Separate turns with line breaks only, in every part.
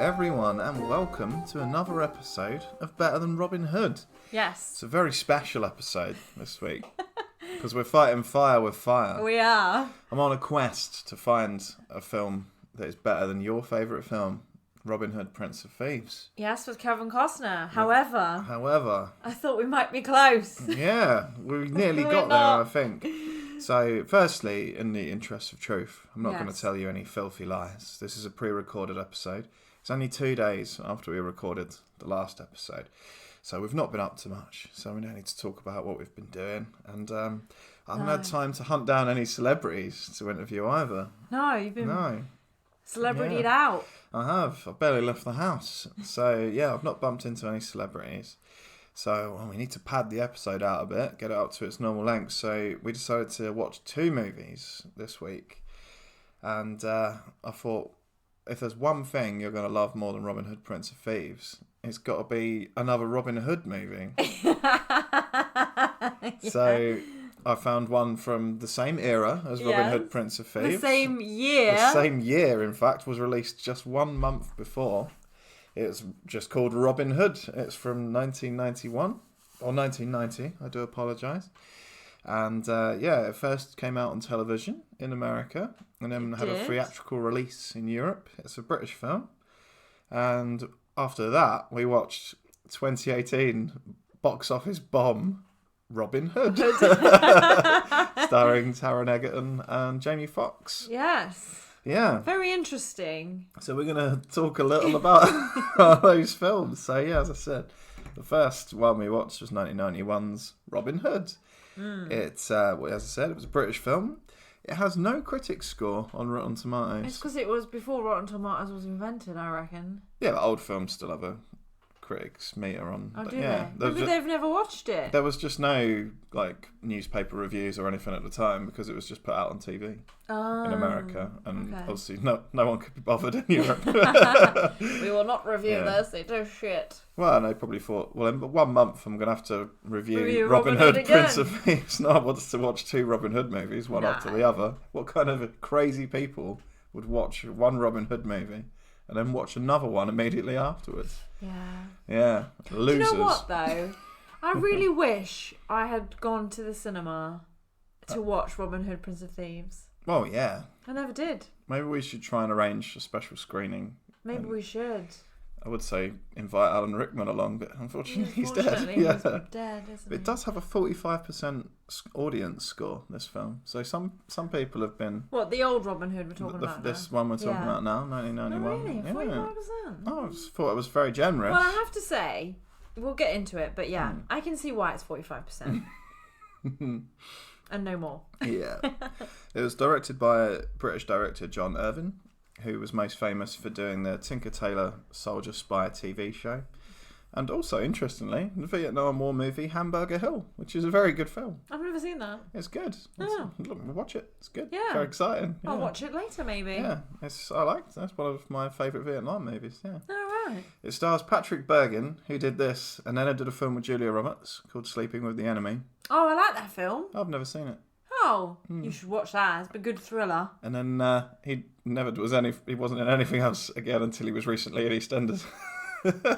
everyone, and welcome to another episode of Better Than Robin Hood.
Yes.
It's a very special episode this week, because we're fighting fire with fire.
We are.
I'm on a quest to find a film that is better than your favourite film, Robin Hood, Prince of Thieves.
Yes, with Kevin Costner. However, I thought we might be close.
Yeah, we nearly got there, I think. So, firstly, in the interest of truth, I'm not going to tell you any filthy lies. This is a pre-recorded episode. It's only 2 days after we recorded the last episode. So we've not been up to much. So we don't need to talk about what we've been doing. And I haven't had time to hunt down any celebrities to interview either.
No, you've been celebritied out. I
have. I barely left the house. So, yeah, I've not bumped into any celebrities. So we need to pad the episode out a bit, get it up to its normal length. So we decided to watch 2 movies this week. And I thought, if there's one thing you're going to love more than Robin Hood, Prince of Thieves, it's got to be another Robin Hood movie. So I found one from the same era as Robin Hood, Prince of Thieves.
The same year.
The same year, in fact, was released just 1 month before. It's just called Robin Hood. It's from 1991, or 1990, I do apologise. And it first came out on television in America, and then had a theatrical release in Europe. It's a British film. And after that, we watched 2018 box office bomb, Robin Hood. Starring Taron Egerton and Jamie Foxx.
Yes.
Yeah.
Very interesting. So
we're going to talk a little about those films. So, yeah, as I said, the first one we watched was 1991's Robin Hood. It's, as I said, it was a British film. It has no critic score on Rotten Tomatoes.
It's because it was before Rotten Tomatoes was invented, I reckon.
Yeah, but old films still have a critics meter on.
Oh, do they? Maybe they've never watched it.
There was just no newspaper reviews or anything at the time because it was just put out on TV in America, and obviously no one could be bothered in Europe.
We will not review this. It is shit.
Well, and they probably thought, well, in 1 month I'm going to have to review Robin Hood, Prince of Thieves. No, I want to watch 2 Robin Hood movies, one after the other. What kind of crazy people would watch one Robin Hood movie and then watch another one immediately afterwards? Yeah. Losers.
Do you know what, though? I really wish I had gone to the cinema to watch Robin Hood, Prince of Thieves.
Well, yeah.
I never did.
Maybe we should try and arrange a special screening.
Maybe we should.
I would say invite Alan Rickman along, but unfortunately he's dead.
He's dead, isn't he?
It does have a 45% audience score, this film. So some people have been...
What, the old Robin Hood we're talking about
This one we're talking about now, 1991.
Oh, really? 45%?
Oh, I thought it was very generous.
Well, I have to say, we'll get into it, but yeah, I can see why it's 45%. And no more.
Yeah. It was directed by British director John Irvin, who was most famous for doing the Tinker Tailor Soldier Spy TV show. And also, interestingly, the Vietnam War movie Hamburger Hill, which is a very good film.
I've never seen that.
It's good. Look, watch it. It's good.
Yeah.
Very exciting. Yeah.
I'll watch it later, maybe.
Yeah. I liked it. That's one of my favourite Vietnam movies. Yeah.
Oh, right.
It stars Patrick Bergin, who did this, and then I did a film with Julia Roberts called Sleeping with the Enemy.
Oh, I like that film.
I've never seen it.
Oh, you should watch that. It's a good thriller.
And then he wasn't in anything else again until he was recently in EastEnders.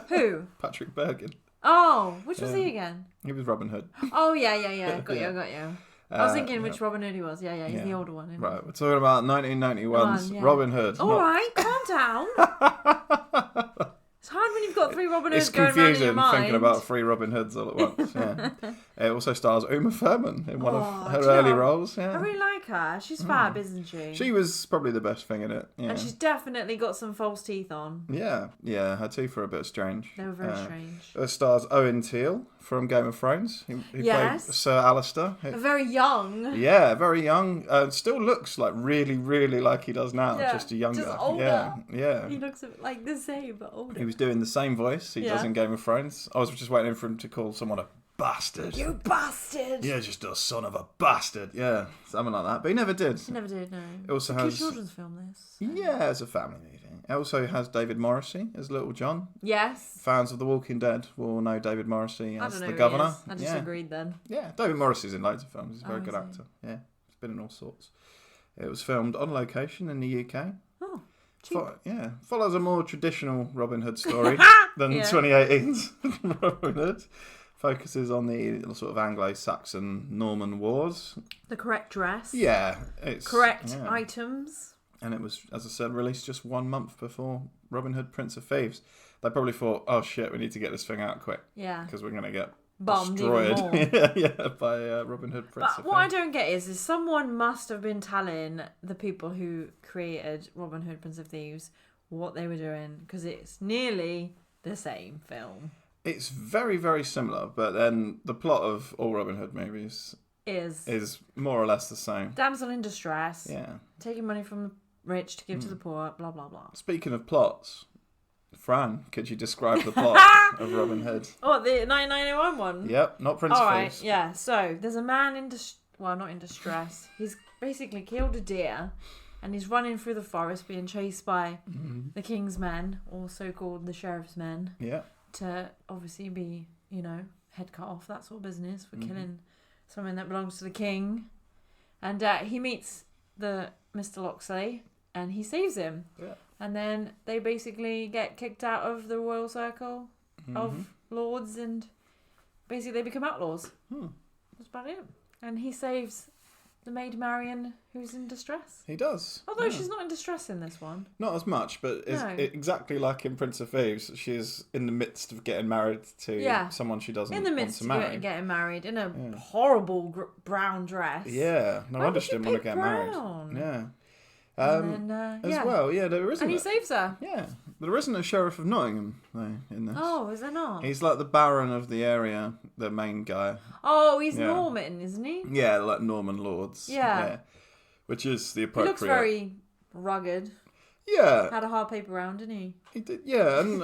Who?
Patrick Bergin.
Oh, which was he again?
He was Robin Hood.
Oh, yeah. Got you. I was thinking which Robin Hood he was. Yeah, he's the older one.
Right, we're talking about 1991's Robin Hood.
All right, calm down. It's hard when you've got 3 Robin Hoods going around in your mind.
It's confusing thinking about 3 Robin Hoods all at once. Yeah. It also stars Uma Thurman in one of her early roles. Yeah.
I really like her. She's fab, isn't she?
She was probably the best thing in it. Yeah.
And she's definitely got some false teeth on.
Yeah. Her teeth are a bit strange.
They were very strange.
It stars Owen Teale from Game of Thrones. He played Sir Alistair.
Very young.
Yeah, very young. Still looks like really, really like he does now.
Yeah,
just a younger.
Just older.
Yeah.
He looks like the same, but older.
He was doing the same voice he does in Game of Thrones. I was just waiting for him to call someone a bastard.
You bastard!
Yeah, just a son of a bastard. Yeah, something like that. But he never did.
He never did, no.
It also
has...
has...
a children's film, this.
Yeah, it's a family movie. It also has David Morrissey as Little John.
Yes.
Fans of The Walking Dead will know David Morrissey as the governor.
I just agreed then.
Yeah, David Morrissey's in loads of films. He's a very good actor. Yeah, he's been in all sorts. It was filmed on location in the UK.
Oh.
Follows a more traditional Robin Hood story than 2018's Robin Hood. Focuses on the sort of Anglo-Saxon Norman wars.
The correct dress.
Yeah. It's
correct items.
And it was, as I said, released just 1 month before Robin Hood, Prince of Thieves. They probably thought, oh shit, we need to get this thing out quick.
Yeah.
Because we're going to get
bombed
destroyed.
Even more.
By Robin Hood, Prince of Thieves.
But what I don't get is someone must have been telling the people who created Robin Hood, Prince of Thieves what they were doing, because it's nearly the same film.
It's very, very similar, but then the plot of all Robin Hood movies is more or less the same.
Damsel in distress.
Yeah.
Taking money from the rich to give to the poor, blah, blah, blah.
Speaking of plots, Fran, could you describe the plot of Robin Hood?
Oh, the 1991 one?
Yep, not Prince of Thieves.
All right, yeah. So, there's a man not in distress. He's basically killed a deer, and he's running through the forest being chased by the king's men, or so-called the sheriff's men.
Yeah.
To obviously be, head cut off, that sort of business, for killing someone that belongs to the king. And he meets the Mr. Loxley, and he saves him.
Yeah.
And then they basically get kicked out of the royal circle of lords, and basically they become outlaws. That's about it. And he saves the maid Marion, who's in distress.
He does.
Although she's not in distress in this one.
Not as much, but exactly like in Prince of Thieves, she's in the midst of getting married to someone she doesn't want to marry. In the midst of getting married, in a horrible brown dress. Yeah, no wonder she didn't want to get married. Yeah. There isn't.
And he saves her.
Yeah, there isn't a sheriff of Nottingham though in this.
Oh, is there not?
He's like the baron of the area, the main guy.
Oh, he's Norman, isn't he?
Yeah, like Norman lords. Yeah, which is the appropriate.
He looks very rugged.
Yeah,
had a hard paper round, didn't he?
He did. Yeah, and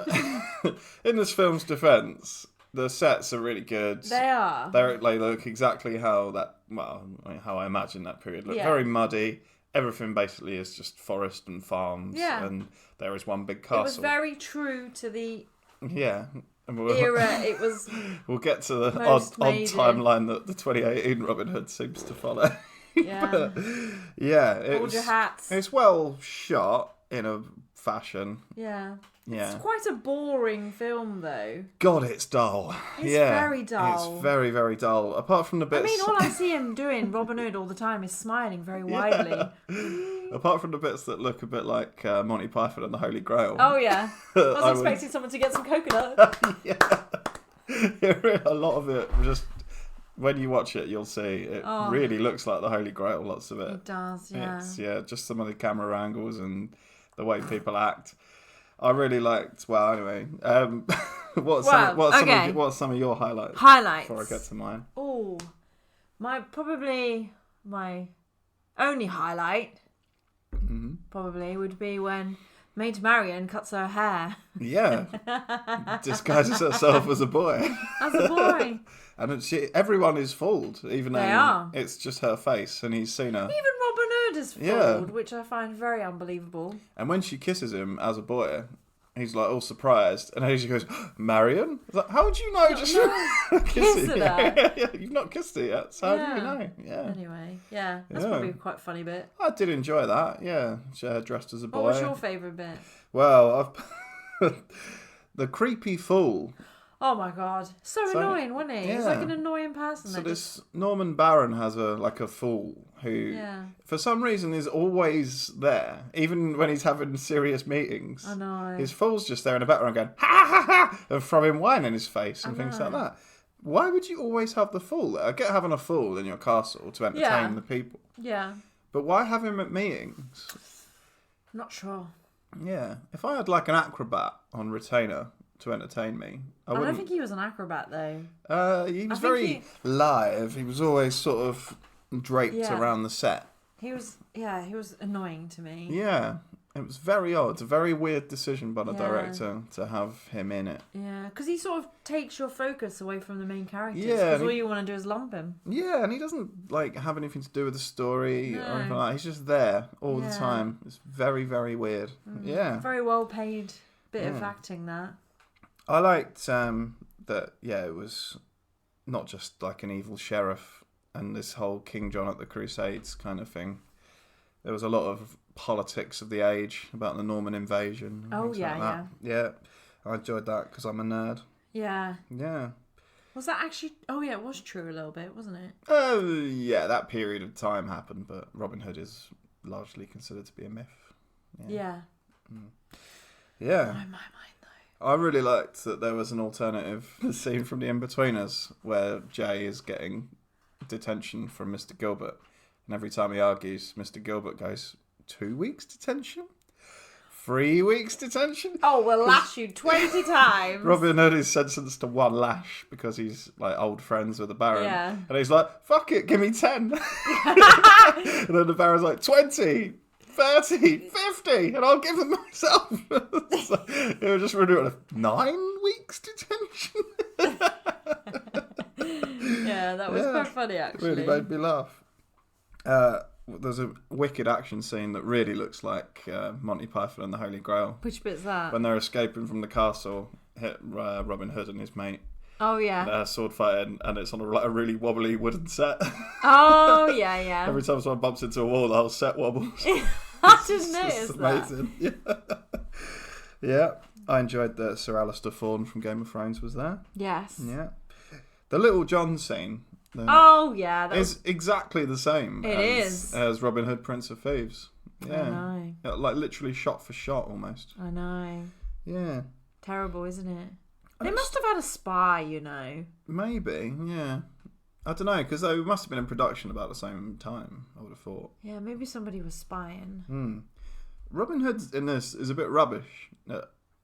in this film's defence, the sets are really good.
They are.
They look exactly how I imagine that period looked. Very muddy. Everything basically is just forest and farms, and there is one big castle. It was
very true to the
era.
It was.
We'll get to the odd timeline that the 2018 Robin Hood seems to follow.
Yeah, hold your hats.
It's well shot in a fashion.
Yeah. It's quite a boring film, though.
God, it's dull.
It's very dull.
It's very, very dull. Apart from the bits...
I mean, all I see him doing, Robin Hood, all the time is smiling very widely.
Apart from the bits that look a bit like Monty Python and the Holy Grail.
Oh, yeah. I was expecting someone to get some coconut.
A lot of it just... When you watch it, you'll see it really looks like the Holy Grail, lots of it.
It does, yeah.
It's, just some of the camera angles and the way people act. I really liked. Well, anyway, what are some of your highlights? Before I get to mine.
Oh, probably my only highlight probably would be when Maid Marian cuts her hair.
Yeah, disguises herself as a boy. And everyone is fooled, even though it's just her face, and he's seen her.
Even Robin Hood is fooled, which I find very unbelievable.
And when she kisses him as a boy, he's like all surprised, and he goes, "Marion?" Like, how would you know? Just
kissing her.
You've not kissed her yet, so how do you know? Yeah.
Anyway, that's probably quite a funny bit.
I did enjoy that. Yeah, she dressed as a boy.
What was your favourite bit?
Well, the creepy fool.
Oh my god, so annoying, wasn't he? He's like an annoying person.
So this Norman Baron has a fool who, for some reason, is always there, even when he's having serious meetings.
I know.
His fool's just there in the background going ha ha ha, and throwing wine in his face and things like that. Why would you always have the fool there? I get having a fool in your castle to entertain the people.
Yeah.
But why have him at meetings?
Not sure.
Yeah, if I had like an acrobat on retainer to entertain me.
I don't think he was an acrobat though.
He was very live. He was always sort of draped around the set.
He was annoying to me.
Yeah, it was very odd. It's a very weird decision by the director to have him in it.
Yeah, because he sort of takes your focus away from the main characters. Yeah, because all you want to do is lump him.
Yeah, and he doesn't have anything to do with the story or anything like that. He's just there all the time. It's very, very weird. Yeah,
very well paid bit of acting that.
I liked that, it was not just like an evil sheriff and this whole King John at the Crusades kind of thing. There was a lot of politics of the age about the Norman invasion. And
Oh,
things
yeah,
like that. Yeah. I enjoyed that because I'm a nerd.
Yeah.
Yeah.
Was that actually... Oh, yeah, it was true a little bit, wasn't it?
Oh, yeah, that period of time happened, but Robin Hood is largely considered to be a myth.
Yeah.
Yeah.
Blow my mind, though.
I really liked that there was an alternative scene from The In-Betweeners where Jay is getting detention from Mr. Gilbert. And every time he argues, Mr. Gilbert goes, 2 weeks detention? 3 weeks detention?
Oh, we'll lash you 20 times.
Robin Hood is sentenced to 1 lash because he's like old friends with the Baron.
Yeah.
And he's like, fuck it, give me 10. And then the Baron's like, 20, 30, 50, and I'll give them myself. So it was just really 9 weeks detention.
Yeah, that was quite funny, actually.
Really made me laugh. There's a wicked action scene that really looks like Monty Python and the Holy Grail.
Which bit's that?
When they're escaping from the castle, hit Robin Hood and his mate.
Oh, yeah.
They're sword fighting, and it's on a really wobbly wooden set.
Oh, yeah, yeah.
Every time someone bumps into a wall, the whole set wobbles.
I didn't notice that.
Amazing. Yeah. I enjoyed that Sir Alistair Thorne from Game of Thrones was there.
Yes.
Yeah. The Little John scene.
Oh, yeah.
Is exactly the same as Robin Hood, Prince of Thieves. Yeah.
I know.
Like literally shot for shot almost.
I know.
Yeah.
Terrible, isn't it? They must have had a spy, you know.
Maybe, yeah. I don't know, because they must have been in production about the same time, I would have thought.
Yeah, maybe somebody was spying.
Robin Hood in this is a bit rubbish.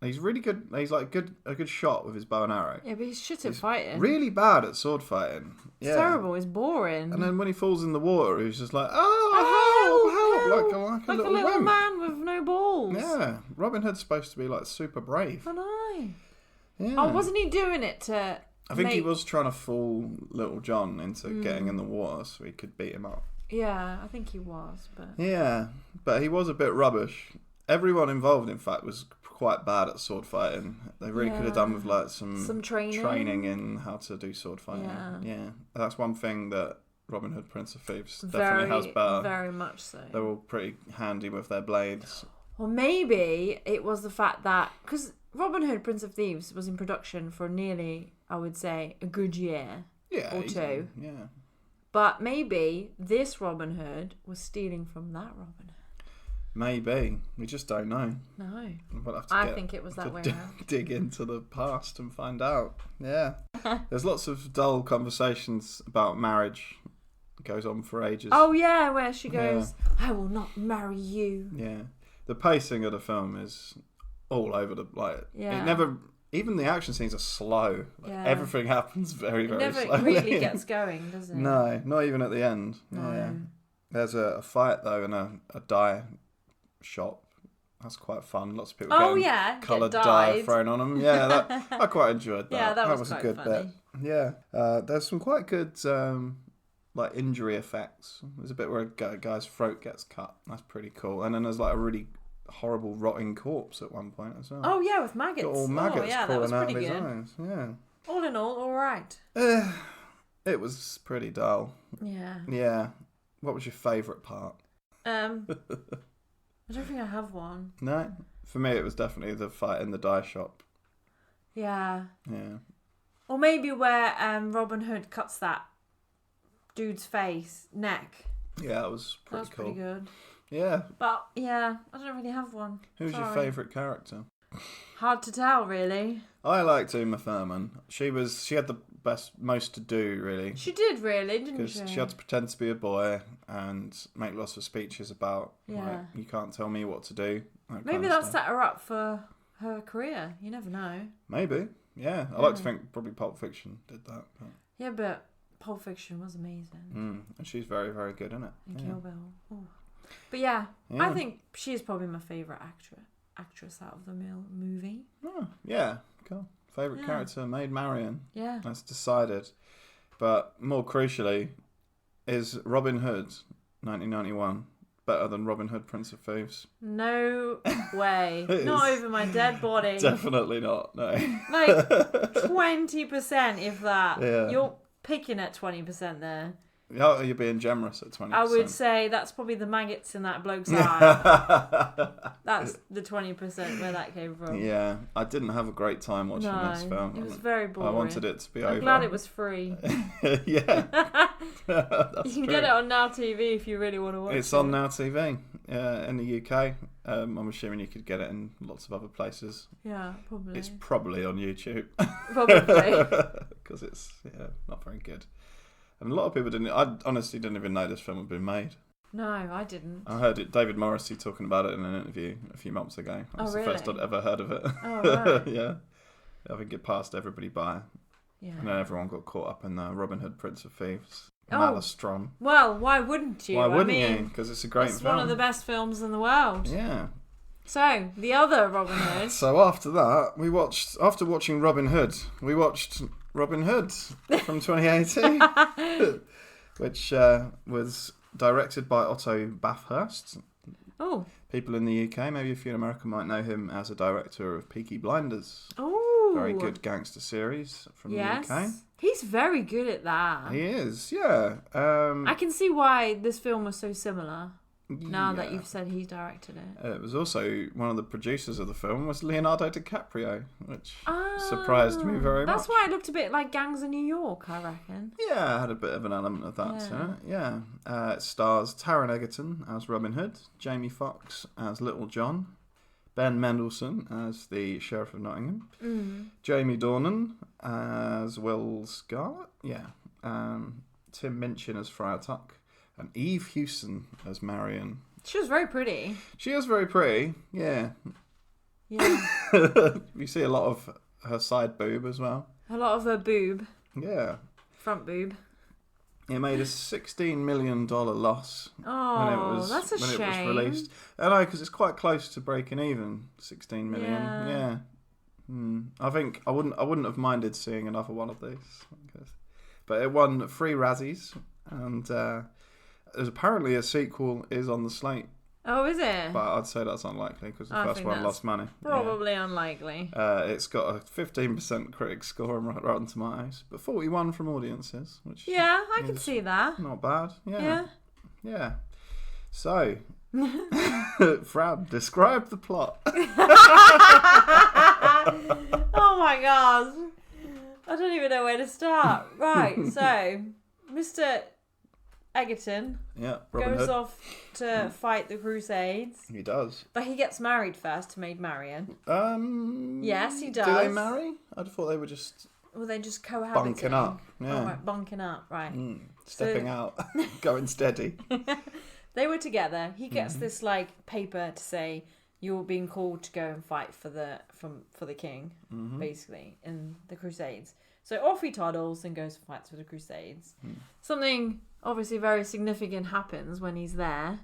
He's really good. He's like a good shot with his bow and arrow.
Yeah, but he's shit at fighting.
Really bad at sword fighting. Yeah.
It's terrible. It's boring.
And then when he falls in the water, he's just like, oh, help. Like a little wimp.
man with no balls.
Yeah. Robin Hood's supposed to be like super brave.
I know.
Yeah.
Oh, wasn't he doing it to...
I think he was trying to fool Little John into getting in the water so he could beat him up.
Yeah, I think he was, but...
Yeah, but he was a bit rubbish. Everyone involved, in fact, was quite bad at sword fighting. They really could have done with like some training in how to do sword fighting. Yeah. That's one thing that Robin Hood, Prince of Thieves definitely has better.
Very much so.
They're all pretty handy with their blades.
Well, maybe it was the fact that... Because Robin Hood, Prince of Thieves was in production for nearly, I would say, a good year or two.
Yeah.
But maybe this Robin Hood was stealing from that Robin Hood.
Maybe. We just don't know.
No.
We'll have to
I think it was that way around.
Dig into the past and find out. Yeah. There's lots of dull conversations about marriage. It goes on for ages.
Oh, yeah, where she goes, I will not marry you.
Yeah. The pacing of the film is all over the... It never... Even the action scenes are slow. Everything happens very, very slowly.
It never really gets going, does it?
No, not even at the end.
No.
Yeah. There's a fight, though, in a dye shop. That's quite fun. Lots of people getting coloured dye thrown on them. Yeah, I quite enjoyed that.
Yeah, that was
a
quite
good
funny.
bit. Yeah. There's some quite good injury effects. There's a bit where a guy's throat gets cut. That's pretty cool. And then there's like a really horrible rotting corpse at one point as well.
Oh, yeah, with maggots.
Got all maggots
that was
crawling out
pretty
of his
good.
eyes. Yeah.
All in all right.
It was pretty dull.
Yeah.
Yeah. What was your favourite part?
I don't think I have one.
No? For me, it was definitely the fight in the dye shop.
Yeah.
Yeah.
Or maybe where Robin Hood cuts that dude's neck.
Yeah, that was pretty cool.
Pretty good.
Yeah.
But, yeah, I don't really have one.
Who's your favourite character?
Hard to tell, really.
I liked Uma Thurman. She had the most to do, really.
She did, really, didn't she?
Because she had to pretend to be a boy and make lots of speeches about, you can't tell me what to do.
Maybe that set her up for her career. You never know.
Maybe, yeah. I like to think probably Pulp Fiction did that. But...
Yeah, but Pulp Fiction was amazing.
And she's very, very good in it.
And Kill Bill. Ooh. But yeah, I think she is probably my favourite actress out of the movie.
Oh, yeah, cool. Favourite character, Maid Marian.
Yeah.
That's decided. But more crucially, is Robin Hood, 1991, better than Robin Hood, Prince of Thieves?
No way. Not over my dead body.
Definitely not, no.
Like 20%, if that.
Yeah.
You're picking at 20% there.
Oh, you're being generous at 20%.
I would say that's probably the maggots in that bloke's eye. That's the 20% where that came from.
Yeah, I didn't have a great time watching this film.
It was very boring.
I wanted it to be over.
I'm glad it was free.
Yeah.
You can get it on Now TV if you really want to watch it.
It's on Now TV in the UK. I'm assuming you could get it in lots of other places.
Yeah, probably.
It's probably on YouTube.
Probably.
Because it's not very good. And a lot of people didn't. I honestly didn't even know this film had been made.
No, I didn't.
I heard it. David Morrissey talking about it in an interview a few months ago. That was the first I'd ever heard of it.
Oh, right.
Yeah. I think it passed everybody by.
Yeah.
And then everyone got caught up in Robin Hood, Prince of Thieves.
Oh.
Maelstrom.
Well, why wouldn't you?
Why wouldn't you? Because it's a great film.
It's one of the best films in the world.
Yeah.
So, the other Robin Hood.
So after that, after watching Robin Hood, we watched Robin Hood from 2018, which was directed by Otto Bathurst.
Oh.
People in the UK, maybe a few in America, might know him as a director of Peaky Blinders.
Oh.
Very good gangster series from the UK.
He's very good at that.
He is, yeah.
I can see why this film was so similar. Now that you've said he directed it.
It was also one of the producers of the film was Leonardo DiCaprio, which surprised me very much.
That's why it looked a bit like Gangs of New York, I reckon.
Yeah, it had a bit of an element of that to it. Yeah. It stars Taron Egerton as Robin Hood, Jamie Foxx as Little John, Ben Mendelsohn as the Sheriff of Nottingham, Jamie Dornan as Will Scarlett, Tim Minchin as Friar Tuck, and Eve Hewson as Marion.
She was very pretty.
She is very pretty, yeah.
Yeah.
You see a lot of her side boob as well.
A lot of her boob.
Yeah.
Front boob.
It made a $16 million loss
that's a shame.
It was released. I know, because it's quite close to breaking even. 16 million. Yeah. I think I wouldn't have minded seeing another one of these, but it won 3 Razzies, and there's apparently a sequel is on the slate.
Oh, is it?
But I'd say that's unlikely because the first one lost money.
Probably unlikely.
It's got a 15% critic score on Rotten Tomatoes, but 41 from audiences, which
I can see that.
Not bad. Yeah. So, Fran, describe the plot.
Oh my god. I don't even know where to start. Right, so Mr. Egerton goes off to fight the Crusades.
He does.
But he gets married first to Maid Marian. Yes, he does.
Do they marry? I thought they were just...
Well, they just cohabiting.
Bunking up. Yeah.
Oh, right, bunking up, right.
Stepping out. Going steady.
They were together. He gets this paper to say you're being called to go and fight for the king, basically, in the Crusades. So off he toddles and goes and fights for the Crusades. Something obviously very significant happens when he's there.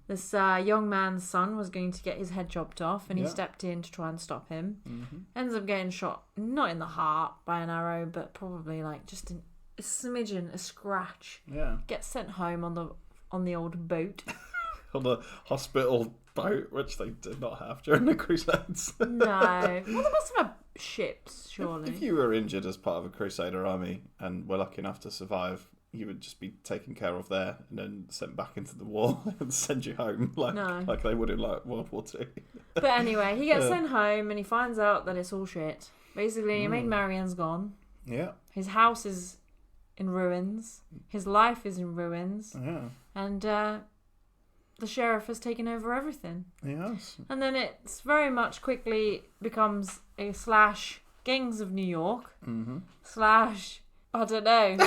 This young man's son was going to get his head chopped off, and he stepped in to try and stop him. Ends up getting shot, not in the heart by an arrow, but probably just a smidgen, a scratch.
Yeah. Gets
sent home on the old boat.
On the hospital boat, which they did not have during the Crusades.
No. Well, they must have had ships, surely.
If you were injured as part of a Crusader army and were lucky enough to survive, you would just be taken care of there and then sent back into the war and send you home like they would in World War II.
But anyway, he gets sent home and he finds out that it's all shit. Basically, Maid Marian's gone.
Yeah.
His house is in ruins. His life is in ruins.
Yeah.
And the sheriff has taken over everything.
Yes.
And then it's very much quickly becomes a / Gangs of New York / I don't know.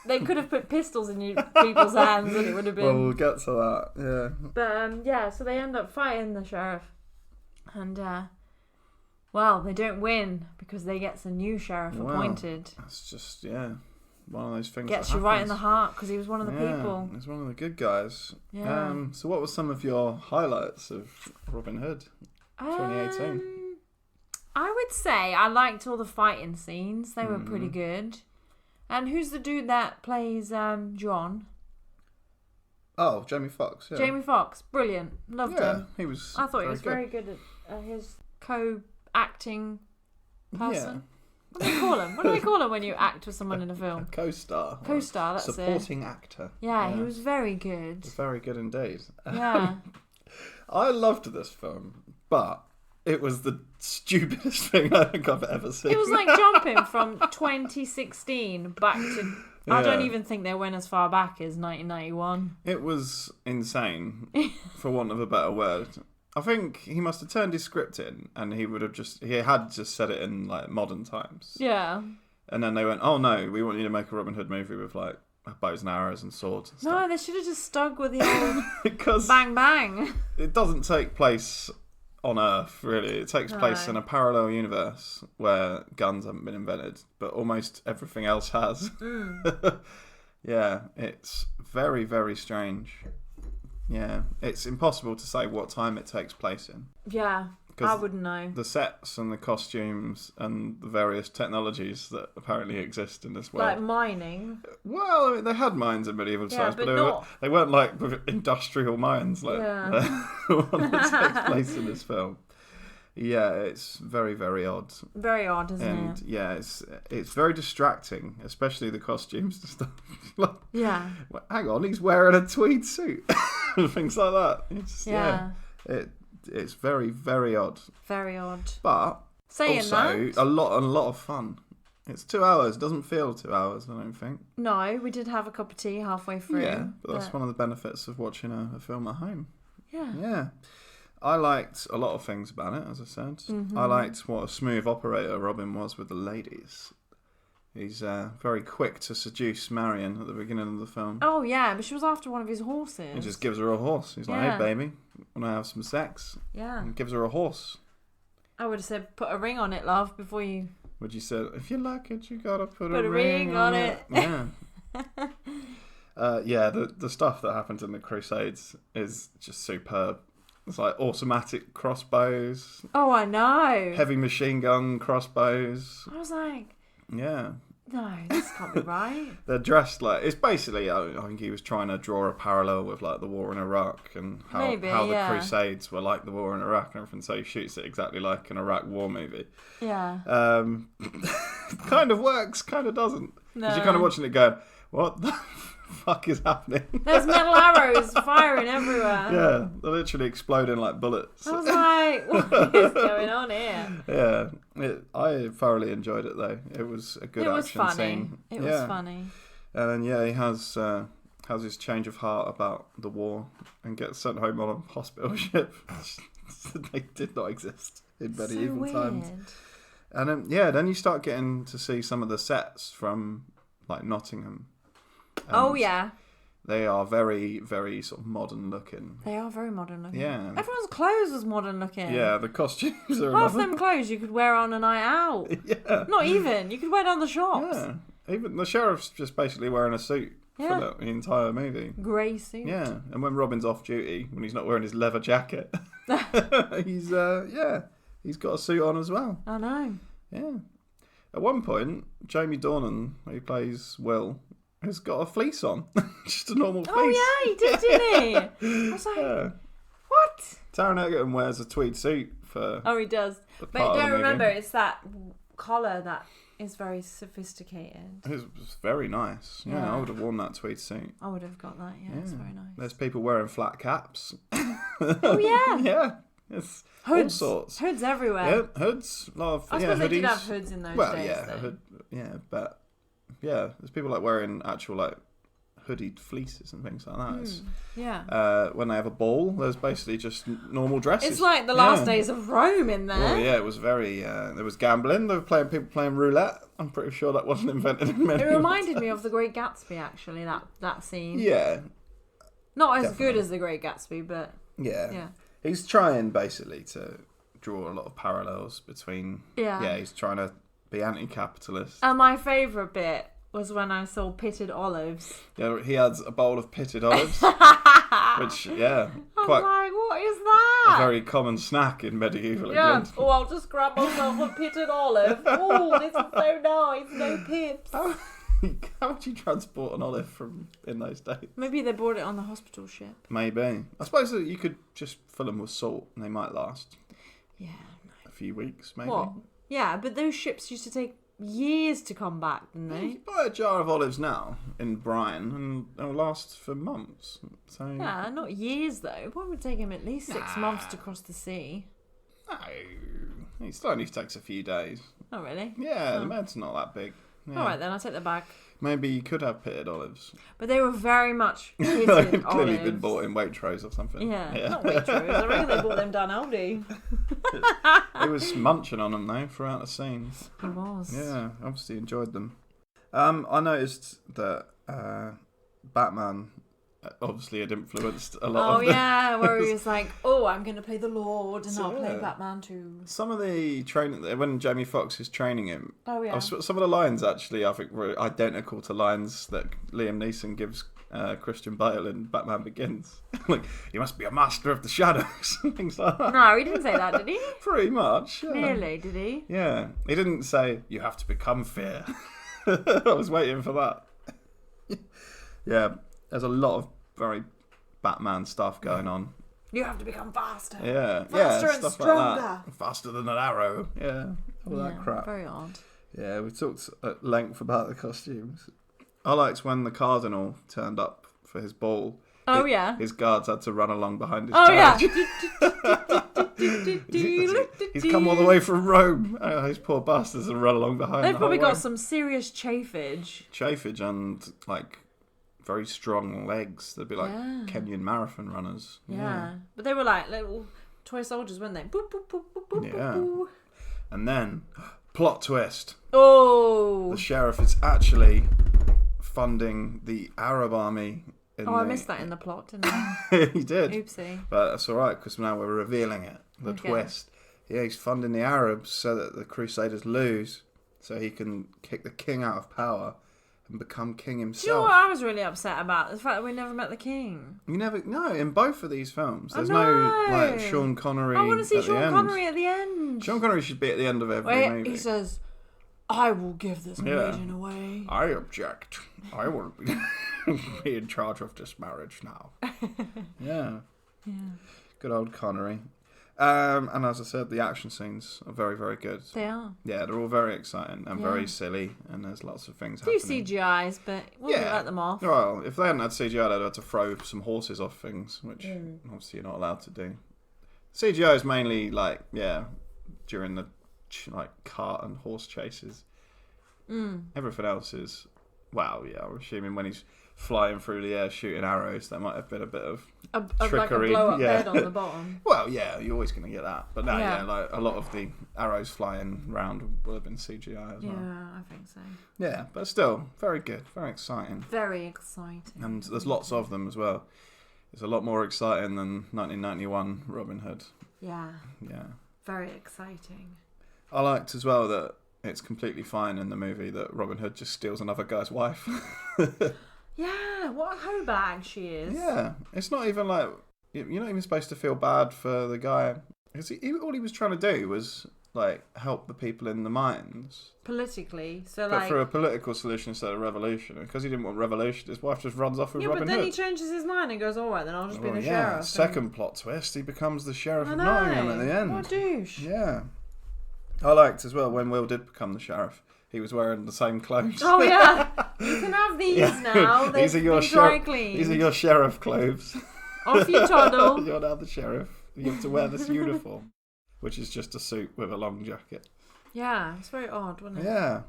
They could have put pistols in people's hands and it would have been...
Well, we'll get to that, yeah.
But, so they end up fighting the sheriff. And, they don't win because they get a new sheriff appointed.
That's just, one of those things
Gets
that
you right in the heart because he was one of the people.
He's one of the good guys.
Yeah.
So what were some of your highlights of Robin Hood 2018?
I would say I liked all the fighting scenes. They were pretty good. And who's the dude that plays John?
Oh, Jamie Foxx. Yeah.
Jamie Foxx, brilliant. Loved him.
He was.
I thought he was very good at his co-acting person. What do they call him? What do they call him when you act with someone in a film?
Co-star.
Co-star, that's
supporting actor.
Yeah, he was very good.
Very good indeed.
Yeah.
I loved this film, but it was the stupidest thing I think I've ever seen.
It was like jumping from 2016 back to... Yeah. I don't even think they went as far back as 1991.
It was insane, for want of a better word. I think he must have turned his script in, and he had just said it in like modern times.
Yeah.
And then they went, "Oh no, we want you to make a Robin Hood movie with like bows and arrows and swords." And stuff.
No, they should have just stuck with the old
because
bang bang.
It doesn't take place on Earth, really. It takes place in a parallel universe where guns haven't been invented, but almost everything else has. Yeah, it's very, very strange. Yeah, it's impossible to say what time it takes place in.
Yeah, I wouldn't know.
The sets and the costumes and the various technologies that apparently exist in this world.
Like mining.
Well, I mean, they had mines in medieval times, but they weren't like industrial mines like the one that takes place in this film. Yeah, it's very, very odd.
Very odd, isn't it?
And yeah, it's very distracting, especially the costumes and stuff. Like,
yeah.
Hang on, he's wearing a tweed suit. Things like that. It's very, very odd.
Very odd.
But also a lot of fun. It's 2 hours. It doesn't feel 2 hours, I don't think.
No, we did have a cup of tea halfway through.
Yeah, but that's one of the benefits of watching a film at home.
Yeah.
Yeah. I liked a lot of things about it, as I said. Mm-hmm. I liked what a smooth operator Robin was with the ladies. He's very quick to seduce Marion at the beginning of the film.
Oh, yeah, but she was after one of his horses.
He just gives her a horse. He's like, "Hey, baby, want to have some sex?"
Yeah.
And gives her a horse.
I would have said, "Put a ring on it, love, before you..."
Would you say, "If you like it, you gotta put a
ring on it."
Yeah. Yeah, the stuff that happens in the Crusades is just superb. It's like automatic crossbows.
Oh, I know.
Heavy machine gun crossbows.
I was like...
Yeah.
No, this can't be right.
They're dressed like... It's basically, I think he was trying to draw a parallel with like the war in Iraq and how the Crusades were like the war in Iraq and everything. So he shoots it exactly like an Iraq war movie.
Yeah.
Kind of works, kind of doesn't. Because you're kind of watching it going, what the fuck is happening?
There's metal arrows firing everywhere.
Yeah, they're literally exploding like bullets.
I was like, what is going on here?
Yeah, I thoroughly enjoyed it though. It was a good action scene.
It was funny.
And then he has his change of heart about the war and gets sent home on a hospital ship. They did not exist in medieval times. And then you start getting to see some of the sets from like Nottingham.
Oh yeah.
They are very, very sort of modern looking.
They are very modern looking.
Yeah.
Everyone's clothes was modern looking.
Yeah, the costumes are
half them clothes you could wear on a night out.
Yeah.
Not even. You could wear down the shops.
Yeah. Even the sheriff's just basically wearing a suit for the entire movie.
Grey suit.
Yeah. And when Robin's off duty, when he's not wearing his leather jacket, he's got a suit on as well.
I know.
Yeah. At one point, Jamie Dornan, who plays Will, has got a fleece on. Just a normal fleece.
Oh, yeah, he did, didn't he? I was like, what?
Taron Egerton wears a tweed suit for...
Oh, he does. But don't remember, it's that collar that is very sophisticated.
It's very nice. Yeah, I would have worn that tweed suit.
I would have got that, yeah. It's very nice.
There's people wearing flat caps.
Oh, yeah.
Yeah. It's
hoods.
All sorts.
Hoods everywhere.
Yeah, hoods. A lot of,
I suppose
hoodies.
they did have hoods in those days.
But there's people like wearing actual like hoodied fleeces and things like that. When they have a ball, there's basically just normal dresses.
It's like the last days of Rome in there.
Oh yeah, it was very. There was gambling. There were people playing roulette. I'm pretty sure that wasn't invented in many.
It reminded me of The Great Gatsby, actually. That scene.
Yeah.
Not as good as The Great Gatsby, but
yeah. He's trying basically to draw a lot of parallels between. Yeah, he's trying to be anti-capitalist.
And my favourite bit was when I saw pitted olives.
Yeah, he had a bowl of pitted olives, which
I was like, what is that?
A very common snack in medieval England.
Oh, I'll just grab myself a pitted olive. Oh, this is so nice. No pips.
How would you transport an olive from in those days?
Maybe they brought it on the hospital ship.
Maybe. I suppose that you could just fill them with salt and they might last.
Yeah.
A few weeks, maybe.
What? Yeah, but those ships used to take years to come back, didn't
You
they?
can buy a jar of olives now in Brine and it'll last for months. So
Yeah, not years though. It probably would take him at least 6 months to cross the sea.
no, it still only takes a few days.
Not really.
Yeah, the med's not that big. Yeah.
All right then, I'll take that back.
Maybe you could have pitted olives.
But they were very much pitted
They've
olives.
clearly been bought in Waitrose or something.
Yeah, not Waitrose. I reckon they bought them down Aldi.
He was munching on them though throughout the scenes.
He was.
Yeah, obviously enjoyed them. I noticed that Batman obviously had influenced a lot of
yeah, where he was like, "Oh, I'm going to play the Lord, and
So,
I'll play
yeah.
Batman too."
some of the training when Jamie Foxx is training him.
Oh yeah.
Some of the lines actually I think were identical to lines that Liam Neeson gives Christian Bale in Batman Begins. Like, you must be a master of the shadows and things like that.
No, he didn't say that, did he?
Pretty much. Yeah.
Really? Did he?
Yeah, he didn't say you have to become fear. I was waiting for that. Yeah, there's a lot of very Batman stuff going on.
You have to become faster.
Yeah,
Faster and
stuff
stronger.
like that. Faster than an arrow. Yeah, all that crap.
Very odd.
Yeah, we talked at length about the costumes. I liked when the Cardinal turned up for his ball.
Oh yeah.
His guards had to run along behind his
Oh yeah.
carriage. He's come all the way from Rome. Those poor bastards have run along behind.
They've
the
probably
whole
got
way.
some serious chafage.
Chafage and like very strong legs. They'd be like
Yeah.
Kenyan marathon runners.
Yeah. But they were like little toy soldiers, weren't they? Boop, boop, boop, boop, boop,
Yeah.
boop.
And then, plot twist.
Oh.
The sheriff is actually funding the Arab army.
I missed that in the plot, didn't I?
He did.
Oopsie.
But that's all right, because now we're revealing it. The
Okay.
twist. Yeah, he's funding the Arabs so that the Crusaders lose, so he can kick the king out of power and become king
Do you know
himself.
what I was really upset about? The fact that we never met the king.
You never no in both of these films.
I
There's no
know.
like Sean Connery.
I want to see
at the
Sean
end.
Connery at the end.
Sean Connery should be at the end of every
Wait,
movie.
he says, "I will give this
Yeah.
maiden away."
I object. I want to be in charge of this marriage now. Yeah.
Yeah.
Good old Connery. And as I said, the action scenes are very, very good.
They are.
Yeah, they're all very exciting and
Yeah.
very silly, and there's lots of things
Do
happening.
CGIs, but we'll
Yeah.
let them off.
Well, if they hadn't had CGI, they'd have to throw some horses off things, which
Mm.
obviously you're not allowed to do. CGI is mainly like, during the like cart and horse chases.
Mm.
Everything else is, I'm assuming when he's flying through the air shooting arrows, there might have been a bit of
Like a
trickery.
blow-up
Yeah.
bed on the bottom.
Well, yeah, you're always going to get that. But no,
Yeah.
like a lot of the arrows flying around will have been CGI as well.
Yeah, I think so.
Yeah, but still, very good, very exciting.
Very exciting.
And there's lots of them as well. It's a lot more exciting than 1991 Robin Hood.
Yeah,
Yeah.
very exciting.
I liked as well that it's completely fine in the movie that Robin Hood just steals another guy's wife.
Yeah, what a hoe bag she is.
Yeah, it's not even like you're not even supposed to feel bad for the guy because all he was trying to do was like help the people in the mines,
Politically, so
but
like.
for a political solution instead of revolution. And because he didn't want revolution, his wife just runs off with
Yeah,
Robin
but then
Hood.
he changes his mind and goes, "All right, then I'll just be the
yeah.
sheriff."
Second plot twist: he becomes the sheriff
I
of
know.
Nottingham at the end.
What a douche.
Yeah, I liked as well when Will did become the sheriff. He was wearing the same clothes.
Oh yeah, you can have these now.
These are
They've
your
been dry cleaned.
These are your sheriff clothes.
Off you toddle.
You're now the sheriff. You have to wear this uniform, which is just a suit with a long jacket.
Yeah, it's very odd, wasn't it?
Yeah.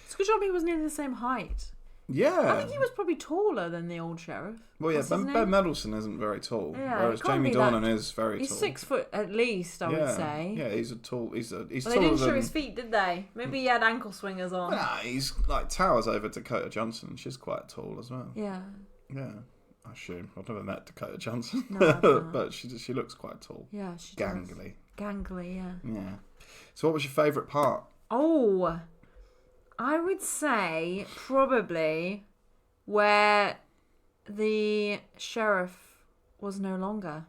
It's a good job he was nearly the same height.
Yeah.
I think he was probably taller than the old sheriff.
Well, yeah,
What's his
Ben
name?
Mendelsohn isn't very tall,
Yeah,
whereas
it can't
Jamie
be that-
Dornan is very
He's
tall.
6 foot at least, I would say.
Yeah, he's taller
Well, they
taller
didn't show
than.
his feet, did they? Maybe he had ankle swingers on.
Nah, he's like towers over Dakota Johnson. She's quite tall as well.
Yeah.
Yeah, I assume. I've never met Dakota Johnson,
No, I've not.
but she looks quite tall.
Yeah, she does.
Gangly.
Gangly, yeah.
Yeah. So, what was your favourite part?
Oh, I would say probably where the sheriff was no longer.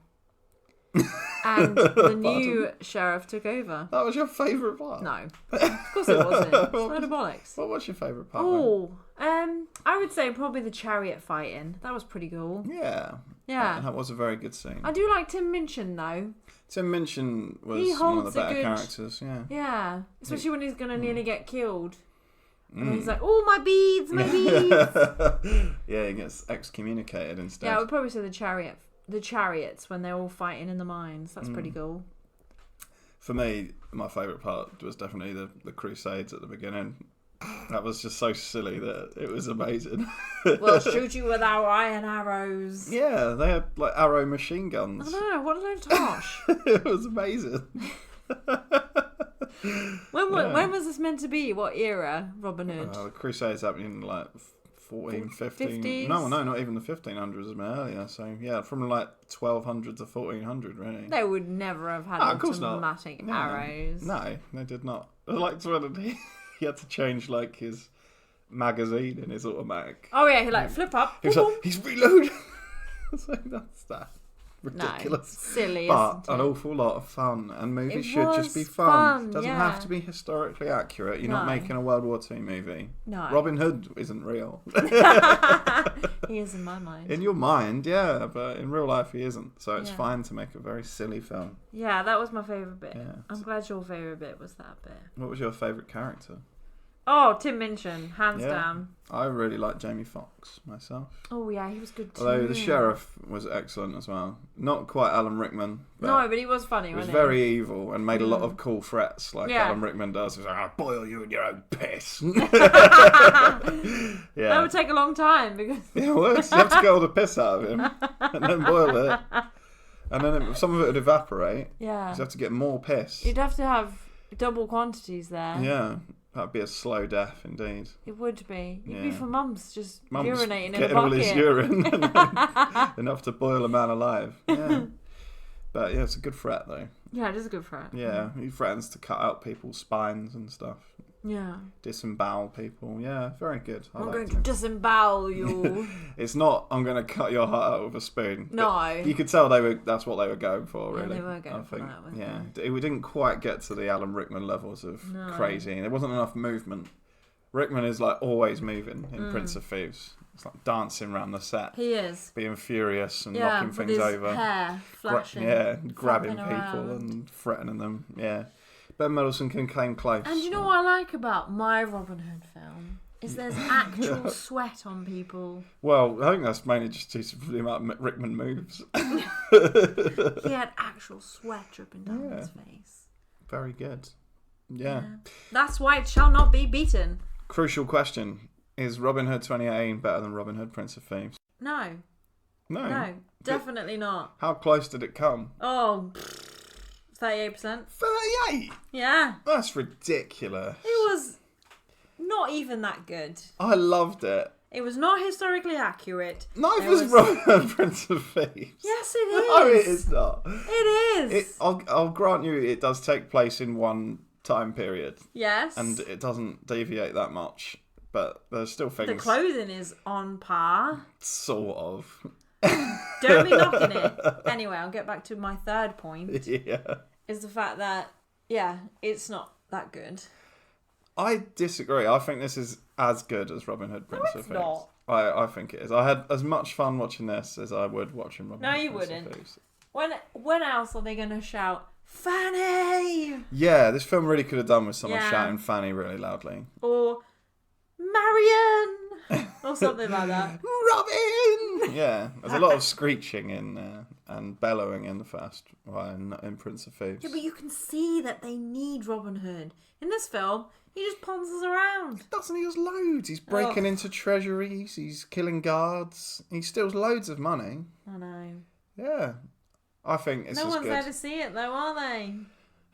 And the new sheriff took over.
That was your favourite part?
No, of course it wasn't. It's a load of bollocks.
What was your favourite part?
Oh, I would say probably the chariot fighting. That was pretty cool.
then? Yeah.
Yeah.
That was a very good scene.
I do like Tim Minchin though.
Tim Minchin was
He
one of
holds
the
a
better
good-
characters, yeah.
Yeah, especially when he's gonna nearly get killed. And he's like, oh, my beads, my beads.
Yeah, he gets excommunicated instead.
Yeah, I would probably say the chariots when they're all fighting in the mines. That's pretty cool.
For me, my favourite part was definitely the Crusades at the beginning. That was just so silly that it was amazing.
We'll shoot you with our iron arrows.
Yeah, they had like arrow machine guns.
I know, what a load of tosh.
It was amazing.
When was this meant to be? What era, Robin Hood?
The Crusades happened in like 14, 15...
50s?
No, not even the 1500s, a bit earlier. So, yeah, from like 1200 to 1400, really.
They would never have had automatic arrows.
No, they did not. It was like when he had to change like his magazine in his automatic.
Oh, yeah, he like flip up.
He was like, he's reloading. So that's that. Ridiculous.
No, silly,
but
isn't it?
An awful lot of fun, and movies should just be fun. Doesn't have to be historically accurate. You're not making a World War II movie.
No.
Robin Hood isn't real.
He is in my mind.
In your mind, yeah, but in real life he isn't. So it's fine to make a very silly film.
Yeah, that was my favourite bit.
Yeah.
I'm glad your favourite bit was that bit.
What was your favourite character?
Oh, Tim Minchin, hands down.
I really like Jamie Foxx myself.
Oh yeah, he was good too.
Although the sheriff was excellent as well. Not quite Alan Rickman.
No, but he was funny,
he was
wasn't
very evil and made a lot of cool threats like Alan Rickman does. He was like, I'll boil you in your own piss.
That would take a long time because...
Yeah, it would. You have to get all the piss out of him and then boil it. And then some of it would evaporate.
Yeah.
You have to get more piss.
You'd have to have double quantities there.
Yeah. That'd be a slow death, indeed.
It would be. It'd be for mums just urinating in a
getting
bucket.
all his urine enough to boil a man alive. Yeah. But yeah, it's a good threat though.
Yeah, it is a good threat.
Yeah, he threatens to cut out people's spines and stuff.
Yeah.
Disembowel people. Yeah, very good.
I'm going to disembowel you.
It's not, I'm going to cut your heart out with a spoon.
No.
You could tell that's what they were going for, really.
Yeah, they were going for that.
We didn't quite get to the Alan Rickman levels of crazy. There wasn't enough movement. Rickman is like always moving in Prince of Thieves. It's like dancing around the set.
He is.
Being furious and knocking things
his
over.
Hair flashing.
Grabbing people and threatening them. Yeah. Ben Mendelsohn can claim close.
And you know what I like about my Robin Hood film? Is there's actual sweat on people.
Well, I think that's mainly just due to the amount Rickman moves.
He had actual sweat dripping down his face.
Very good. Yeah.
That's why it shall not be beaten.
Crucial question. Is Robin Hood 2018 better than Robin Hood Prince of Thieves?
No.
No,
definitely not.
How close did it come?
Oh, 38%.
38?
Yeah.
That's ridiculous.
It was not even that good.
I loved it.
It was not historically accurate.
Neither was Robin Hood Prince of Thieves.
Yes, it is.
No, it is not.
It is.
I'll grant you it does take place in one time period.
Yes.
And it doesn't deviate that much. But there's still things...
The clothing is on par.
Sort of.
Don't be knocking it. Anyway, I'll get back to my third point.
Yeah.
Is the fact that, it's not that good.
I disagree. I think this is as good as Robin Hood Prince of Thieves.
Not.
I think it is. I had as much fun watching this as I would watching Robin Hood Prince
wouldn't.
of Thieves.
When else are they going to shout, Fanny?
Yeah, this film really could have done with someone shouting Fanny really loudly.
Or Marion! Or something like that.
Robin! Yeah, there's a lot of screeching in there and bellowing in the first one in Prince of Thieves.
Yeah, but you can see that they need Robin Hood. In this film, he just ponces around.
Doesn't he? Has loads. He's breaking into treasuries. He's killing guards. He steals loads of money.
I know.
Yeah. I think it's
no
as
one's
good.
there to see it, though, are they?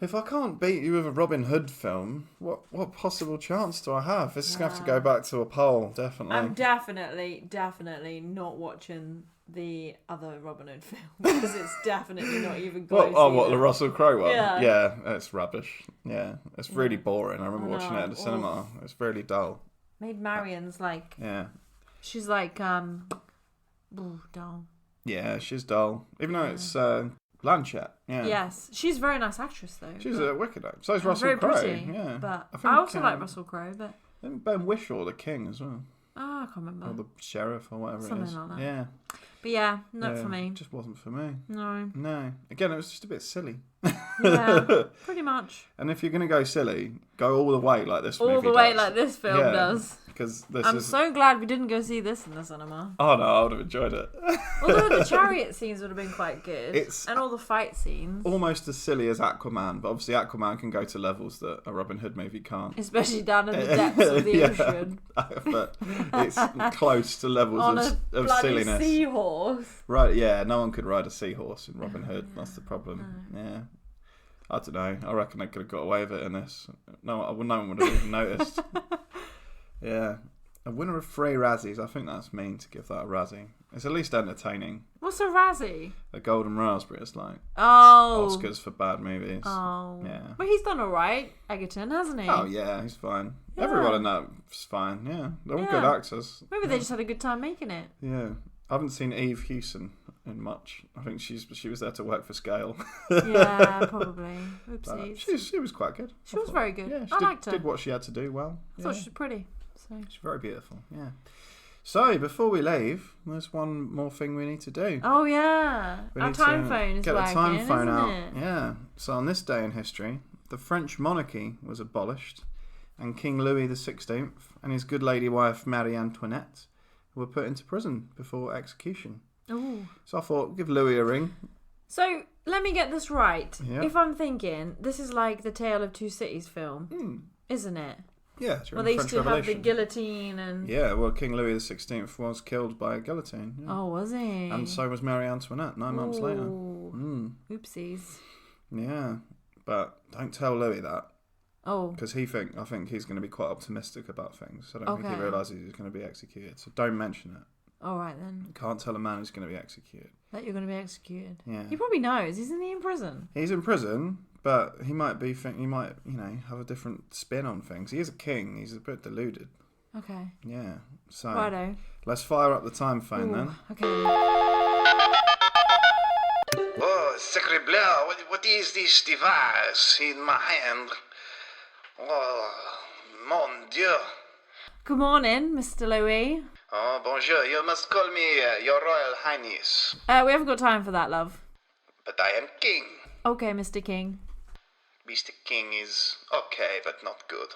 If I can't beat you with a Robin Hood film, what possible chance do I have? This is going to have to go back to a poll, definitely.
I'm definitely not watching the other Robin Hood film because it's definitely not even close.
What, the Russell Crowe one?
Yeah,
it's rubbish. Yeah, it's really boring. I remember watching it at the cinema. It's really dull.
Maid Marian's like...
Yeah.
She's like, dull.
Yeah, she's dull. Even though it's Blanchett. Yeah.
Yes. She's a very nice actress, though.
She's a wicked actress. So is Russell
very
Crowe.
Pretty,
yeah.
But
I
also like Russell Crowe, but...
And Ben Whishaw, the king, as well.
Oh, I can't remember.
Or the sheriff, or whatever
Something
it is.
like that.
Yeah.
But yeah, not for me.
It just wasn't for me.
No.
No. Again, it was just a bit silly.
Yeah, pretty much.
And if you're going to go silly, go all the way like this movie
All the way
does.
like this film does.
Because
I'm so glad we didn't go see this in the cinema.
Oh no, I would have enjoyed it.
Although the chariot scenes would have been quite good.
It's
and all the fight scenes.
Almost as silly as Aquaman, but obviously Aquaman can go to levels that a Robin Hood movie can't.
Especially down in the depths of the ocean.
But it's close to levels
On
of
a
silliness.
Seahorse.
Right, yeah, no one could ride a seahorse in Robin Hood. That's the problem.
No.
Yeah. I don't know. I reckon they could have got away with it in this. No one would have even noticed. Yeah. A winner of 3 Razzies. I think that's mean to give that a Razzie. It's at least entertaining.
What's a Razzie?
A Golden Raspberry is like
Oscars
for bad movies.
Oh.
Yeah.
But he's done alright, Egerton, hasn't he?
Oh, yeah, he's fine.
Yeah.
Everyone in that's fine, yeah. They're all good actors.
Maybe they just had a good time making it.
Yeah. I haven't seen Eve Hewson in much. I think she was there to work for scale.
Yeah, probably. Oopsies.
She was quite good.
She was very good.
Yeah,
I liked her.
Did what she had to do well.
I thought she was pretty. So.
She's very beautiful, yeah. So, before we leave, there's one more thing we need to do.
Oh, yeah. Our time phone is
get
working,
a time phone
isn't
out.
it?
Yeah. So, on this day in history, the French monarchy was abolished, and King Louis XVI and his good lady wife Marie Antoinette were put into prison before execution.
Ooh.
So I thought, give Louis a ring.
So, let me get this right.
Yeah.
If I'm thinking, this is like the Tale of Two Cities film, isn't it?
Yeah,
Well, they used to have the guillotine and...
Yeah, well, King Louis XVI was killed by a guillotine. Yeah.
Oh, was he?
And so was Marie Antoinette 9 months later.
Oopsies.
Yeah, but don't tell Louis that.
Oh.
Because I think he's going to be quite optimistic about things. I don't think he
Okay.
realises he's going to be executed. So don't mention it.
All right, then.
You can't tell a man who's going to be executed.
That you're going to be executed.
Yeah.
He probably knows. Isn't he in prison?
He's in prison, but he might have a different spin on things. He is a king. He's a bit deluded.
Okay.
Yeah. So
Righto.
let's fire up the time phone then.
Okay.
Oh, sacre bleu, what is this device in my hand? Oh, mon Dieu.
Good morning, Mr. Louis.
Oh, bonjour, you must call me your Royal Highness.
We haven't got time for that, love.
But I am king.
Okay, Mr. King.
Mr. King is okay, but not good.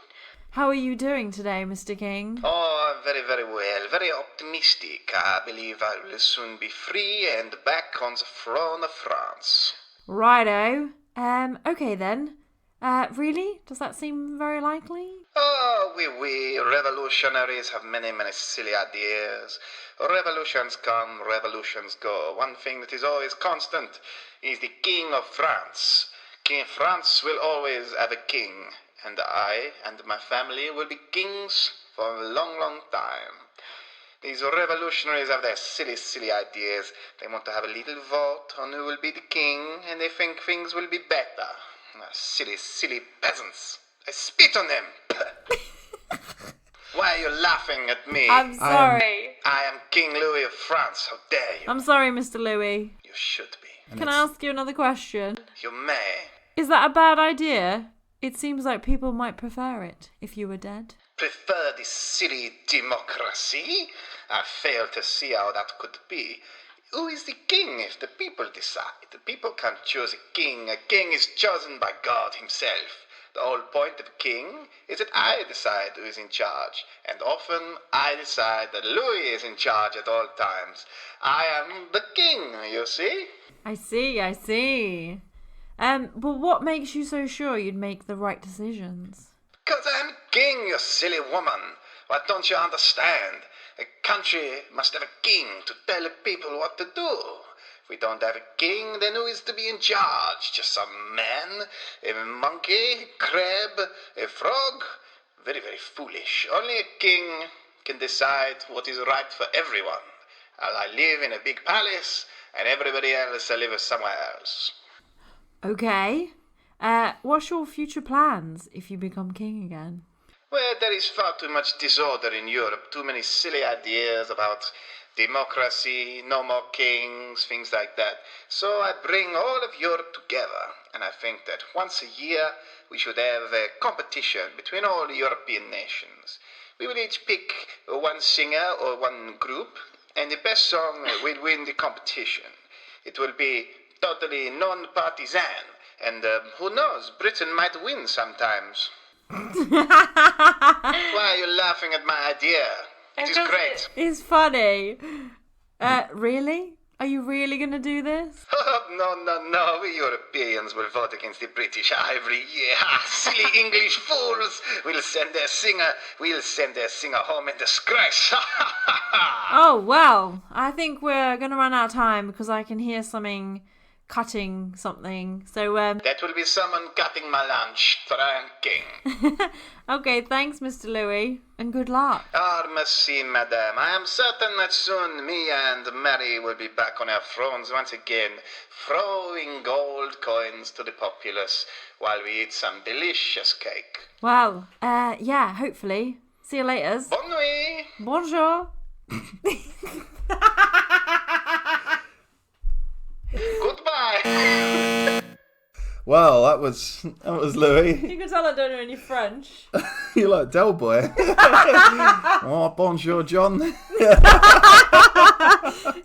How are you doing today, Mr. King?
Oh, very, very well, very optimistic. I believe I will soon be free and back on the throne of France.
Righto. Okay then. Really? Does that seem very likely?
Oh, oui, revolutionaries have many, many silly ideas. Revolutions come, revolutions go. One thing that is always constant is the King of France. King of France will always have a king, and I and my family will be kings for a long, long time. These revolutionaries have their silly, silly ideas. They want to have a little vote on who will be the king, and they think things will be better. Silly, silly peasants. I spit on them. Why are you laughing at me?
I'm sorry.
I am King Louis of France. How dare you?
I'm sorry, Mr. Louis.
You should be.
Can I ask you another question?
You may.
Is that a bad idea? It seems like people might prefer it if you were dead.
Prefer this silly democracy? I fail to see how that could be. Who is the king if the people decide? The people can't choose a king. A king is chosen by God himself. The whole point of a king is that I decide who is in charge. And often I decide that Louis is in charge at all times. I am the king, you see?
I see. But what makes you so sure you'd make the right decisions?
Because I'm king, you silly woman. What don't you understand? A country must have a king to tell the people what to do. If we don't have a king, then who is to be in charge? Just some man, a monkey, a crab, a frog? Very, very foolish. Only a king can decide what is right for everyone. I live in a big palace, and everybody else lives somewhere else.
Okay. What's your future plans if you become king again?
Well, there is far too much disorder in Europe, too many silly ideas about democracy, no more kings, things like that. So I bring all of Europe together, and I think that once a year we should have a competition between all European nations. We will each pick one singer or one group, and the best song will win the competition. It will be totally non-partisan, And who knows, Britain might win sometimes. Why are you laughing at my idea? It is great.
It's funny. Really? Are you really going to do this?
No. We Europeans will vote against the British every year. Silly English fools. We'll send their singer home in disgrace.
Oh, well, I think we're going to run out of time because I can hear something cutting something. So,
That will be someone cutting my lunch. Thanking.
Okay, thanks, Mr. Louis, and good luck.
Merci, madame. I am certain that soon me and Mary will be back on our thrones once again, throwing gold coins to the populace while we eat some delicious cake.
Well, yeah, hopefully. See you later.
Bonne nuit.
Bonjour.
Goodbye.
Well, that was Louis.
You can tell I don't know any French.
You like Del Boy. Oh, bonjour, John.
When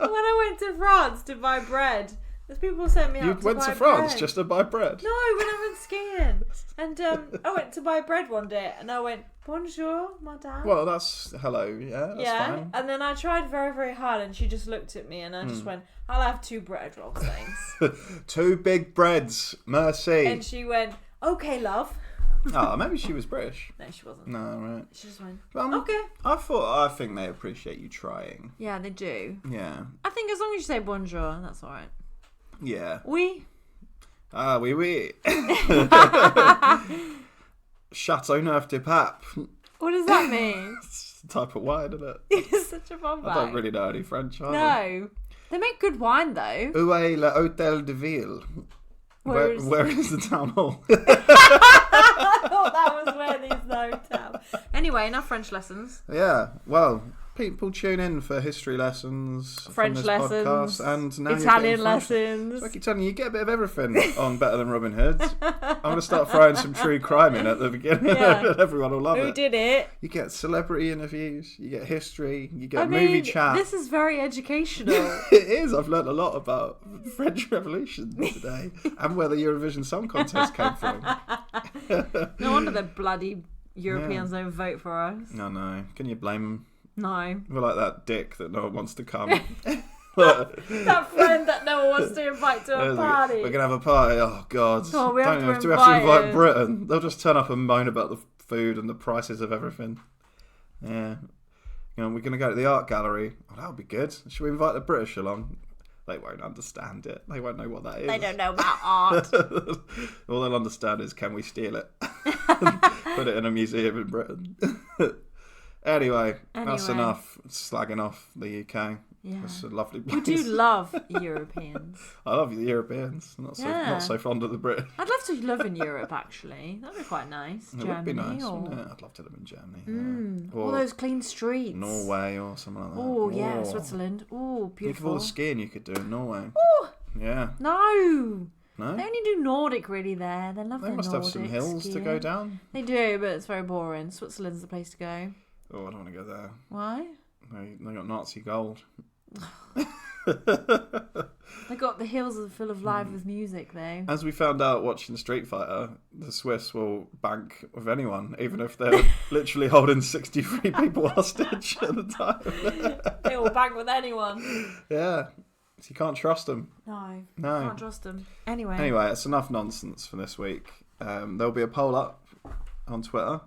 I went to France to buy bread, there's people sent me out to buy bread.
You went to France just to buy bread?
No, when I went skiing. And I went to buy bread one day and I went, bonjour, madame.
Well, that's hello, yeah, that's fine.
And then I tried very, very hard and she just looked at me and I just went, I'll have 2 bread rolls, thanks.
2 big breads, merci.
And she went, okay, love.
Oh, maybe she was British.
No, she wasn't.
No, right.
She just went,
Okay. I think they appreciate you trying.
Yeah, they do.
Yeah.
I think as long as you say bonjour, that's all right.
Yeah.
Oui.
Ah, oui, oui. Chateauneuf de Pape.
What does that mean?
It's a type of wine, isn't it?
It's such a fun
I don't really know any French either.
No. They make good wine, though.
Où est le hôtel de ville? Where is the town hall?
I thought that was where these hotel. Anyway, enough French lessons.
Yeah, well, people tune in for history lessons,
French
from this
lessons,
podcast, and now
Italian
you're
lessons.
So I keep telling you, get a bit of everything on Better Than Robin Hood. I'm going to start throwing some true crime in at the beginning.
Yeah.
Everyone will love it.
Who did it?
You get celebrity interviews, you get history, you get movie chat.
This is very educational.
It is. I've learned a lot about the French Revolution today and where the Eurovision Song Contest came from.
No wonder the bloody Europeans don't vote for us.
No. Can you blame them?
No.
We're like that dick that no one wants to come.
That friend that no one wants to invite to a party.
We're going to have a party. Oh, God.
Oh, we have to
invite Britain. They'll just turn up and moan about the food and the prices of everything. Yeah. You know, we're going to go to the art gallery. Oh, that would be good. Should we invite the British along? They won't understand it. They won't know what that is.
They don't know about art.
All they'll understand is, can we steal it? Put it in a museum in Britain. Anyway, that's enough slagging off the UK. Yeah. It's a lovely place.
You do love Europeans.
I love the Europeans. Not so fond of the British.
I'd love to live in Europe, actually. That'd be quite nice.
It would be nice, wouldn't it? I'd love to live in Germany.
Or all those clean streets.
Norway or something like that.
Oh, yeah, Switzerland. Oh, beautiful.
Think of all the skiing you could do in Norway.
Oh!
Yeah.
No!
No?
They only do Nordic, really, there. They love their Nordic
They must have some hills
skiing.
to go down.
They do, but it's very boring. Switzerland's the place to go.
Oh, I don't want to go there.
Why?
They got Nazi gold.
They got the hills full of live with music, though.
As we found out watching Street Fighter, the Swiss will bank with anyone, even if they're literally holding 63 people hostage at the time.
They will bank with anyone.
Yeah. So you can't trust them.
No.
No.
Can't trust them. Anyway,
it's enough nonsense for this week. There'll be a poll up on Twitter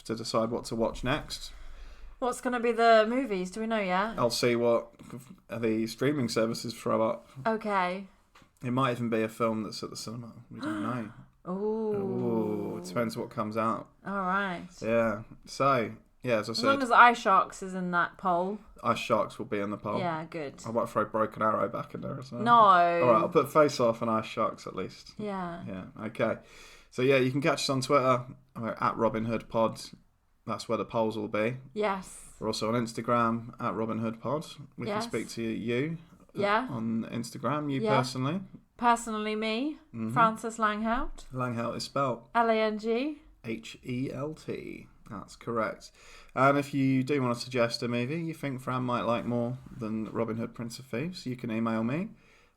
to decide what to watch next.
What's going to be the movies? Do we know yet?
I'll see what the streaming services throw up.
Okay.
It might even be a film that's at the cinema. We don't know. Oh, it depends what comes out.
All right.
Yeah. So, yeah, as I said.
As long as Eye Sharks is in that poll.
Ice Sharks will be in the poll.
Yeah, good.
I might throw Broken Arrow back in there as well.
No.
All right, I'll put Face Off and Ice Sharks at least.
Yeah.
Yeah, okay. So, yeah, you can catch us on Twitter. We're at Robin Hood Pod. That's where the polls will be.
Yes.
We're also on Instagram at Robin Hood Pod. We can speak to you on Instagram, you personally.
Personally, me, Frances Langhout.
Langhout is spelled
Langhout.
That's correct. And if you do want to suggest a movie you think Fran might like more than Robin Hood, Prince of Thieves, you can email me.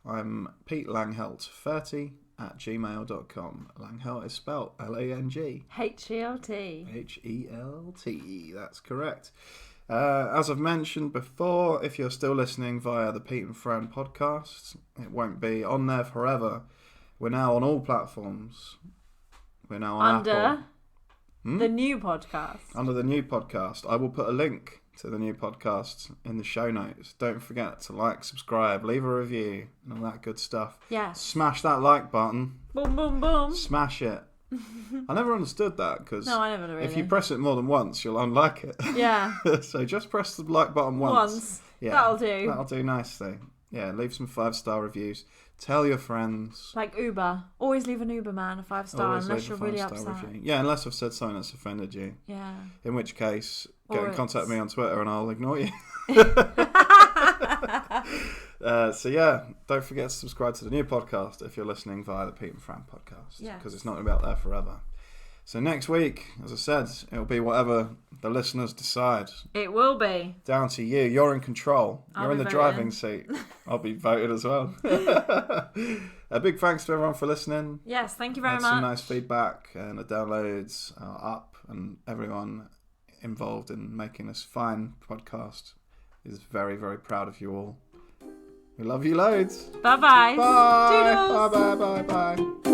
I'm Pete Langhout30 langhelt@gmail.com. Langhelt is spelt Langhelt.
HELT.
That's correct. As I've mentioned before, if you're still listening via the Pete and Fran podcast, it won't be on there forever. We're now on all platforms. We're now on Apple.
The new podcast.
Under the new podcast. I will put a link to the new podcast in the show notes. Don't forget to like, subscribe, leave a review, and all that good stuff.
Yes.
Smash that like button.
Boom, boom, boom.
Smash it. I never understood that because
no, I never really.
If you press it more than once, you'll unlike it.
Yeah.
So just press the like button once. Yeah,
that'll do.
That'll do nicely. Yeah, leave some 5-star reviews. Tell your friends.
Like Uber. Always leave an Uber man a 5-star unless you're really upset.
Review. Yeah, unless I've said something that's offended you.
Yeah.
In which case, get in contact with me on Twitter and I'll ignore you. So yeah, don't forget to subscribe to the new podcast if you're listening via the Pete and Fran podcast.
Yes.
Because it's not about there forever. So next week, as I said, it'll be whatever the listeners decide.
It will be.
Down to you. You're in control. You're in the driving seat. I'll be voted as well. A big thanks to everyone for listening.
Yes, thank you very much.
Some nice feedback and the downloads are up, and everyone involved in making this fine podcast is very, very proud of you all. We love you loads.
Bye-bye.
Bye.
Doodles.
Bye, bye, bye, bye.